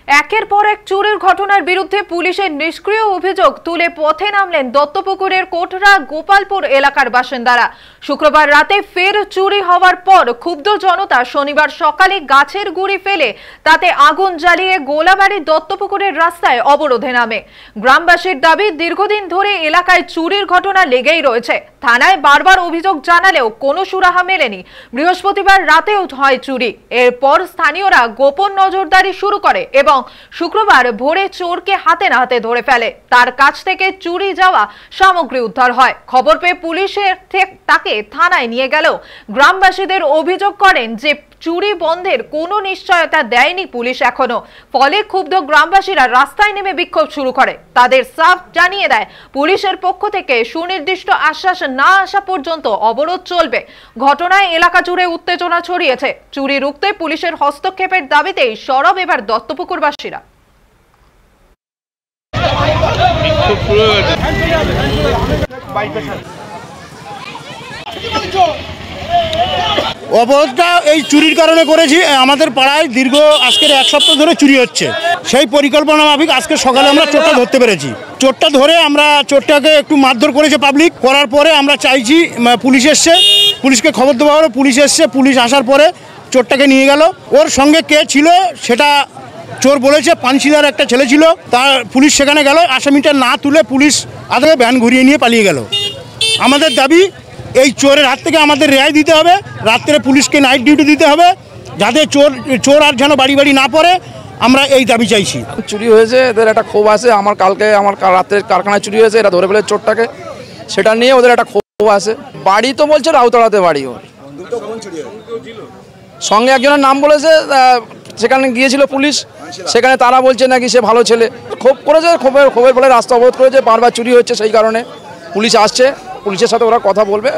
একের পর এক চুরির ঘটনার বিরুদ্ধে পুলিশের নিষ্ক্রিয় অভিযোগ তুলে পথে নামলেন দত্তপুকুরের কোটরা গোপালপুর এলাকার বাসিন্দারা। শুক্রবার রাতে ফের চুরি হওয়ার পর ক্ষুব্ধ জনতা শনিবার সকালে গাছের গুড়ি ফেলে তাতে আগুন জ্বালিয়ে গোলাবাড়ি দত্তপুকুরের রাস্তায় অবরোধে নামে। গ্রামবাসীর দাবি, দীর্ঘদিন ধরে এলাকায় চুরির ঘটনা লেগেই রয়েছে। থানায় বারবার অভিযোগ জানালেও কোনো সুরাহা মেলেনি। বৃহস্পতিবার রাতেও হয় চুরি। এরপর স্থানীয়রা গোপন নজরদারি শুরু করে এবং শুক্রবার ভোরে চোরকে হাতে নাতে ধরে ফেলে। তার কাছ থেকে চুরি যাওয়া সামগ্রী উদ্ধার হয়। খবর পেয়ে পুলিশের তাকে থানায় নিয়ে গেলেও গ্রামবাসীদের অভিযোগ করেন যে চুরি বন্ধের কোনো নিশ্চয়তা দেয়নি পুলিশ এখনো। ফলে ক্ষুব্ধ গ্রামবাসীরা রাস্তায় নেমে বিক্ষোভ শুরু করে। তাদের সাফ জানিয়ে দেয়, পুলিশের পক্ষ থেকে সুনির্দিষ্ট আশ্বাস না আসা পর্যন্ত অবরোধ চলবে। ঘটনায় এলাকা জুড়ে উত্তেজনা ছড়িয়েছে। চুরি রুখতে পুলিশের হস্তক্ষেপের দাবিতেই সরব এবার দত্তপুকুরবাসীরা। অবরোধটা এই চুরির কারণে করেছি। আমাদের পাড়ায় দীর্ঘ আজকের এক সপ্তাহ ধরে চুরি হচ্ছে। সেই পরিকল্পনা মাফিক আজকে সকালে আমরা চোরটা ধরতে পেরেছি। চোরটা ধরে আমরা চোরটাকে একটু মারধর করেছে পাবলিক। করার পরে আমরা চাইছি পুলিশ এসছে, পুলিশকে খবর দেওয়া হলো, পুলিশ এসছে। পুলিশ আসার পরে চোরটাকে নিয়ে গেল। ওর সঙ্গে কে ছিল সেটা চোর বলেছে, পানশিদার একটা ছেলে ছিল। তার পুলিশ সেখানে গেল, আসামিটা না তুলে পুলিশ আগে ভ্যান ঘুরিয়ে নিয়ে পালিয়ে গেল। আমাদের দাবি, এই চোরের হাত থেকে আমাদের রেহাই দিতে হবে। রাত্রে পুলিশকে নাইট ডিউটি দিতে হবে, যাতে চোর আর যেন বাড়ি বাড়ি না পড়ে। আমরা এই দাবি চাইছি। চুরি হয়েছে, এদের একটা ক্ষোভ আছে। আমার রাত্রে কারখানায় চুরি হয়েছে, এরা ধরে ফেলে চোরটাকে, সেটা নিয়ে ওদের একটা ক্ষোভ আছে। বাড়ি তো বলছে রাউতাড়াতে বাড়ি। ওর সঙ্গে একজনের নাম বলেছে, সেখানে গিয়েছিল পুলিশ। সেখানে তারা বলছে নাকি সে ভালো ছেলে। ক্ষোভ করেছে, ক্ষোভের ফলে রাস্তা অবরোধ করেছে। বারবার চুরি হচ্ছে, সেই কারণে পুলিশ আসছে। পুলিশের সাথে ওরা কথা বলবে।